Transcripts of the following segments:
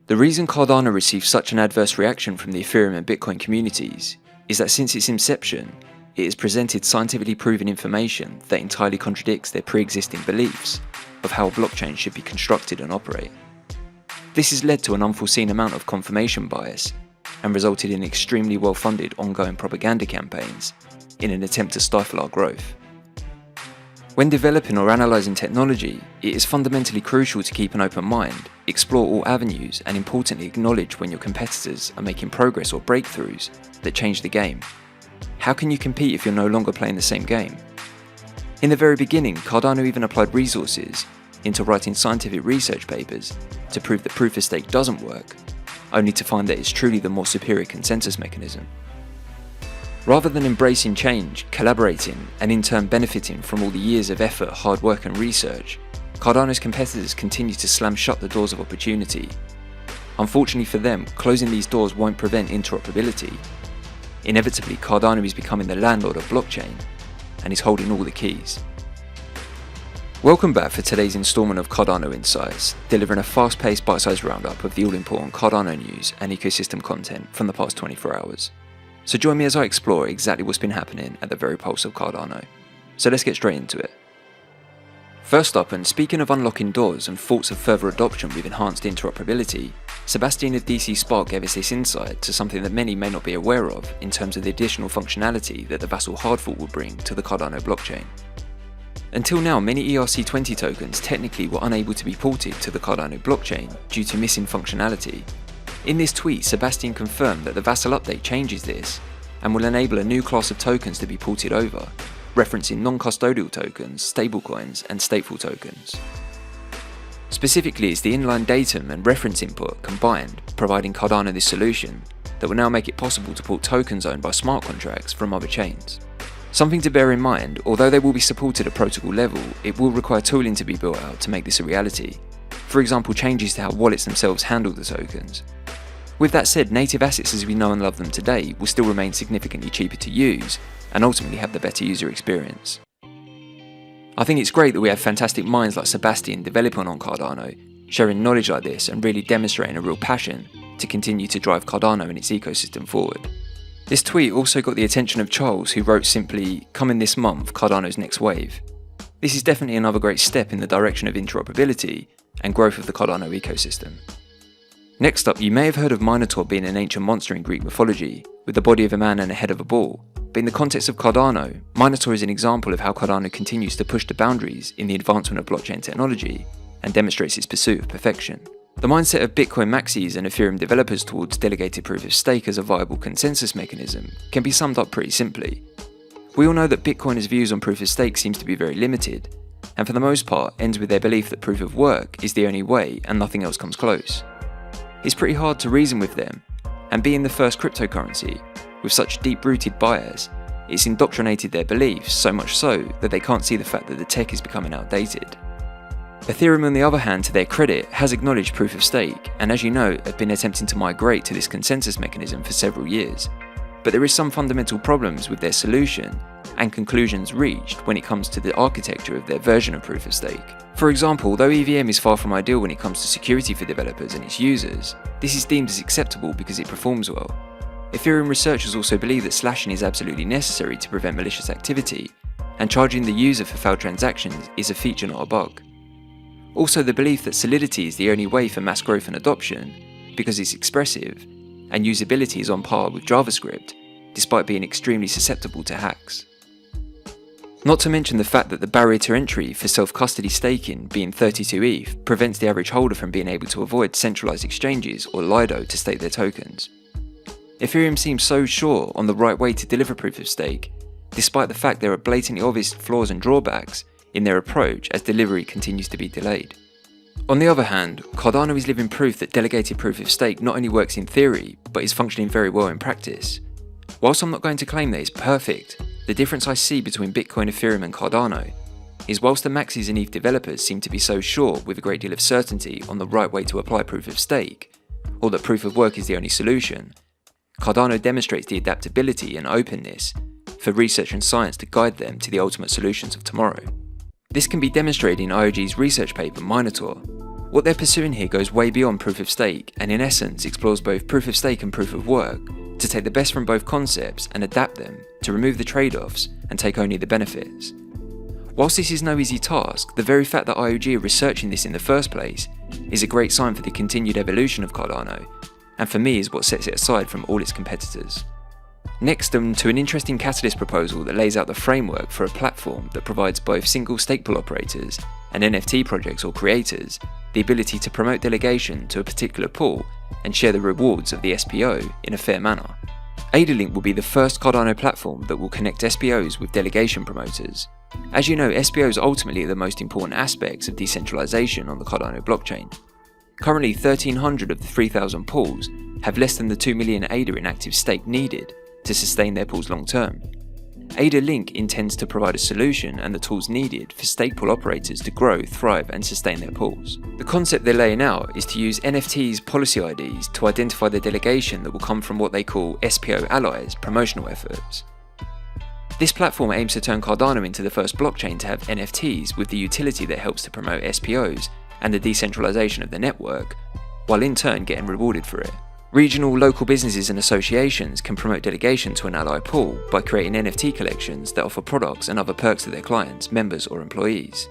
The reason Cardano received such an adverse reaction from the Ethereum and Bitcoin communities is that since its inception, it has presented scientifically proven information that entirely contradicts their pre-existing beliefs of how a blockchain should be constructed and operate. This has led to an unforeseen amount of confirmation bias and resulted in extremely well-funded ongoing propaganda campaigns in an attempt to stifle our growth. When developing or analysing technology, it is fundamentally crucial to keep an open mind, explore all avenues, and importantly acknowledge when your competitors are making progress or breakthroughs that change the game. How can you compete if you're no longer playing the same game? In the very beginning, Cardano even applied resources into writing scientific research papers to prove that proof of stake doesn't work, only to find that it's truly the more superior consensus mechanism. Rather than embracing change, collaborating, and in turn benefiting from all the years of effort, hard work and research, Cardano's competitors continue to slam shut the doors of opportunity. Unfortunately for them, closing these doors won't prevent interoperability. Inevitably, Cardano is becoming the landlord of blockchain, and is holding all the keys. Welcome back for today's installment of Cardano Insights, delivering a fast-paced, bite-sized roundup of the all-important Cardano news and ecosystem content from the past 24 hours. So join me as I explore exactly what's been happening at the very pulse of Cardano. So let's get straight into it. First up, and speaking of unlocking doors and thoughts of further adoption with enhanced interoperability, Sebastian of DC Spark gave us this insight to something that many may not be aware of in terms of the additional functionality that the Vasil hard fork will bring to the Cardano blockchain. Until now, many ERC20 tokens technically were unable to be ported to the Cardano blockchain due to missing functionality. In this tweet, Sebastian confirmed that the Vasil update changes this and will enable a new class of tokens to be ported over, referencing non-custodial tokens, stablecoins, and stateful tokens. Specifically, it's the inline datum and reference input combined providing Cardano this solution that will now make it possible to port tokens owned by smart contracts from other chains. Something to bear in mind, although they will be supported at protocol level, it will require tooling to be built out to make this a reality. For example, changes to how wallets themselves handle the tokens. With that said, native assets as we know and love them today will still remain significantly cheaper to use and ultimately have the better user experience. I think it's great that we have fantastic minds like Sebastian developing on Cardano, sharing knowledge like this and really demonstrating a real passion to continue to drive Cardano and its ecosystem forward. This tweet also got the attention of Charles, who wrote simply, "Coming this month, Cardano's next wave." This is definitely another great step in the direction of interoperability and growth of the Cardano ecosystem. Next up, you may have heard of Minotaur being an ancient monster in Greek mythology, with the body of a man and a head of a bull. But in the context of Cardano, Minotaur is an example of how Cardano continues to push the boundaries in the advancement of blockchain technology and demonstrates its pursuit of perfection. The mindset of Bitcoin maxis and Ethereum developers towards delegated proof of stake as a viable consensus mechanism can be summed up pretty simply. We all know that Bitcoiners' views on proof of stake seems to be very limited, and for the most part ends with their belief that proof of work is the only way and nothing else comes close. It's pretty hard to reason with them, and being the first cryptocurrency, with such deep-rooted bias, it's indoctrinated their beliefs so much so that they can't see the fact that the tech is becoming outdated. Ethereum, on the other hand, to their credit, has acknowledged proof of stake, and as you know, have been attempting to migrate to this consensus mechanism for several years. But there is some fundamental problems with their solution and conclusions reached when it comes to the architecture of their version of proof of stake. For example, although EVM is far from ideal when it comes to security for developers and its users, this is deemed as acceptable because it performs well. Ethereum researchers also believe that slashing is absolutely necessary to prevent malicious activity, and charging the user for failed transactions is a feature, not a bug. Also, the belief that Solidity is the only way for mass growth and adoption because it's expressive, and usability is on par with JavaScript, despite being extremely susceptible to hacks. Not to mention the fact that the barrier to entry for self-custody staking being 32 ETH prevents the average holder from being able to avoid centralized exchanges or Lido to stake their tokens. Ethereum seems so sure on the right way to deliver proof of stake, despite the fact there are blatantly obvious flaws and drawbacks in their approach as delivery continues to be delayed. On the other hand, Cardano is living proof that delegated proof of stake not only works in theory, but is functioning very well in practice. Whilst I'm not going to claim that it's perfect, the difference I see between Bitcoin, Ethereum and Cardano is whilst the maxis and ETH developers seem to be so sure with a great deal of certainty on the right way to apply proof of stake, or that proof of work is the only solution, Cardano demonstrates the adaptability and openness for research and science to guide them to the ultimate solutions of tomorrow. This can be demonstrated in IOG's research paper Minotaur, What they're pursuing here goes way beyond proof of stake and in essence explores both proof of stake and proof of work to take the best from both concepts and adapt them to remove the trade-offs and take only the benefits. Whilst this is no easy task, the very fact that IOG are researching this in the first place is a great sign for the continued evolution of Cardano, and for me is what sets it aside from all its competitors. Next to an interesting catalyst proposal that lays out the framework for a platform that provides both single stake pool operators and NFT projects or creators the ability to promote delegation to a particular pool and share the rewards of the SPO in a fair manner. ADA will be the first Cardano platform that will connect SPOs with delegation promoters. As you know, SPOs ultimately are the most important aspects of decentralization on the Cardano blockchain. Currently 1,300 of the 3,000 pools have less than the 2 million ADA in active stake needed to sustain their pools long term. ADA Link intends to provide a solution and the tools needed for stake pool operators to grow, thrive and sustain their pools. The concept they're laying out is to use NFTs policy IDs to identify the delegation that will come from what they call SPO allies promotional efforts. This platform aims to turn Cardano into the first blockchain to have NFTs with the utility that helps to promote SPOs and the decentralization of the network, while in turn getting rewarded for it. Regional local businesses and associations can promote delegation to an ally pool by creating NFT collections that offer products and other perks to their clients, members or employees.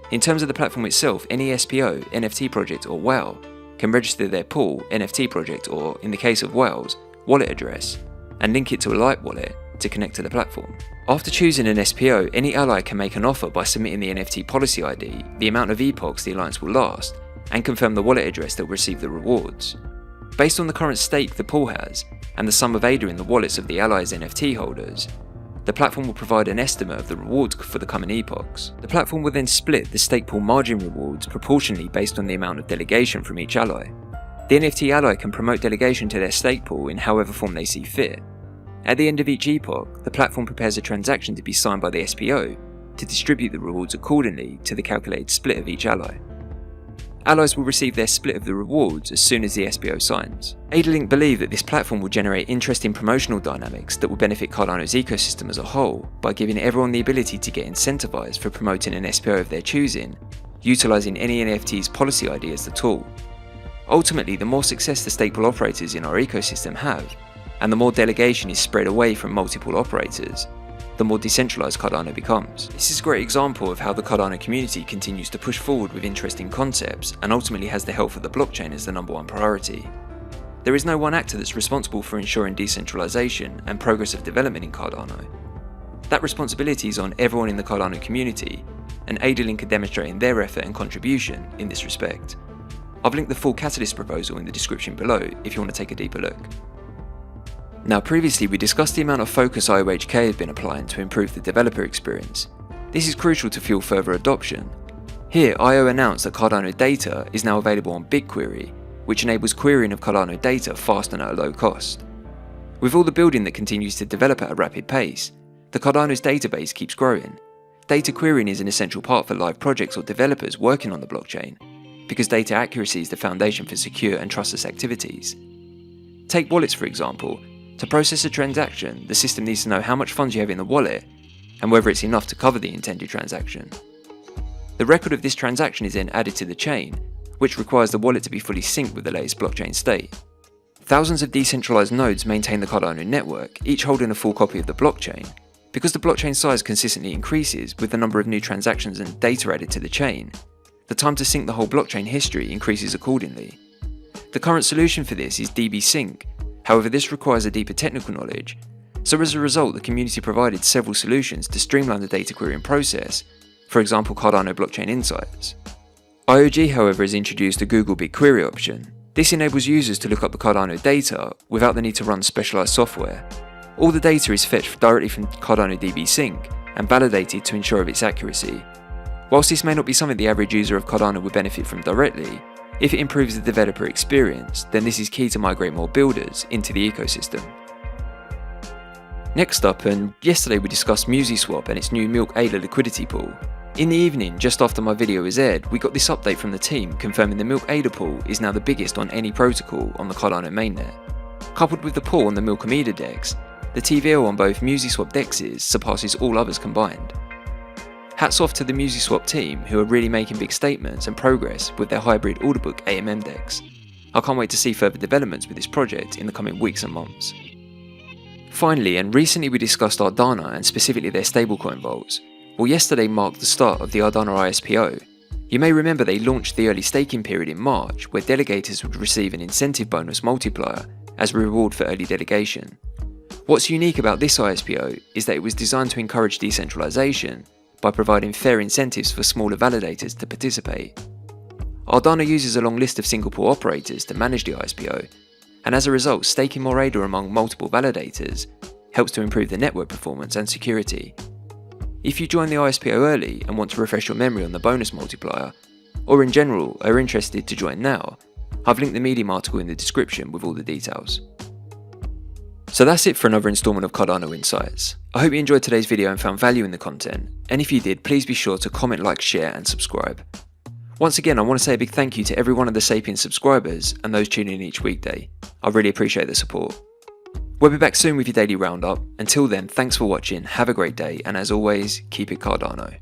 In terms of the platform itself, any SPO, NFT project or WAL can register their pool, NFT project or, in the case of WALs, wallet address and link it to a light wallet to connect to the platform. After choosing an SPO, any ally can make an offer by submitting the NFT policy ID, the amount of epochs the alliance will last, and confirm the wallet address that will receive the rewards. Based on the current stake the pool has, and the sum of ADA in the wallets of the allies' NFT holders, the platform will provide an estimate of the rewards for the coming epochs. The platform will then split the stake pool margin rewards proportionally based on the amount of delegation from each ally. The NFT ally can promote delegation to their stake pool in however form they see fit. At the end of each epoch, the platform prepares a transaction to be signed by the SPO to distribute the rewards accordingly to the calculated split of each ally. Allies will receive their split of the rewards as soon as the SPO signs. ADA believe that this platform will generate interesting promotional dynamics that will benefit Cardano's ecosystem as a whole by giving everyone the ability to get incentivized for promoting an SPO of their choosing, utilizing any NFT's policy ID as the tool. Ultimately, the more success the stake pool operators in our ecosystem have, and the more delegation is spread away from multiple operators, the more decentralized Cardano becomes. This is a great example of how the Cardano community continues to push forward with interesting concepts and ultimately has the health of the blockchain as the #1 priority. There is no one actor that's responsible for ensuring decentralization and progress of development in Cardano. That responsibility is on everyone in the Cardano community, and ADA are demonstrating their effort and contribution in this respect. I've linked the full catalyst proposal in the description below if you want to take a deeper look. Now previously we discussed the amount of focus IOHK had been applying to improve the developer experience. This is crucial to fuel further adoption. Here IO announced that Cardano data is now available on BigQuery, which enables querying of Cardano data fast and at a low cost. With all the building that continues to develop at a rapid pace, the Cardano's database keeps growing. Data querying is an essential part for live projects or developers working on the blockchain, because data accuracy is the foundation for secure and trustless activities. Take wallets for example. To process a transaction, the system needs to know how much funds you have in the wallet and whether it's enough to cover the intended transaction. The record of this transaction is then added to the chain, which requires the wallet to be fully synced with the latest blockchain state. Thousands of decentralized nodes maintain the Cardano network, each holding a full copy of the blockchain. Because the blockchain size consistently increases with the number of new transactions and data added to the chain, the time to sync the whole blockchain history increases accordingly. The current solution for this is DB Sync. However, this requires a deeper technical knowledge, so as a result the community provided several solutions to streamline the data querying process, for example Cardano Blockchain Insights. IOG however has introduced a Google BigQuery option. This enables users to look up the Cardano data without the need to run specialized software. All the data is fetched directly from Cardano DB Sync and validated to ensure of its accuracy. Whilst this may not be something the average user of Cardano would benefit from directly, if it improves the developer experience, then this is key to migrate more builders into the ecosystem. Next up, and yesterday we discussed Muesliswap and its new Milk ADA liquidity pool. In the evening, just after my video was aired, we got this update from the team confirming the Milk ADA pool is now the biggest on any protocol on the Cardano mainnet. Coupled with the pool on the Milk ADA DEX, the TVL on both Muesliswap DEXs surpasses all others combined. Hats off to the Muesliswap team who are really making big statements and progress with their hybrid order book AMM DEX. I can't wait to see further developments with this project in the coming weeks and months. Finally, and recently we discussed Ardana and specifically their stablecoin vaults. Well, yesterday marked the start of the Ardana ISPO. You may remember they launched the early staking period in March, where delegators would receive an incentive bonus multiplier as a reward for early delegation. What's unique about this ISPO is that it was designed to encourage decentralization by providing fair incentives for smaller validators to participate. Ardana uses a long list of single pool operators to manage the ISPO, and as a result, staking more ADA among multiple validators helps to improve the network performance and security. If you join the ISPO early and want to refresh your memory on the bonus multiplier, or in general are interested to join now, I've linked the Medium article in the description with all the details. So that's it for another instalment of Cardano Insights. I hope you enjoyed today's video and found value in the content, and if you did, please be sure to comment, like, share and subscribe. Once again, I want to say a big thank you to every one of the Sapiens subscribers and those tuning in each weekday. I really appreciate the support. We'll be back soon with your daily roundup. Until then, thanks for watching, have a great day, and as always, keep it Cardano.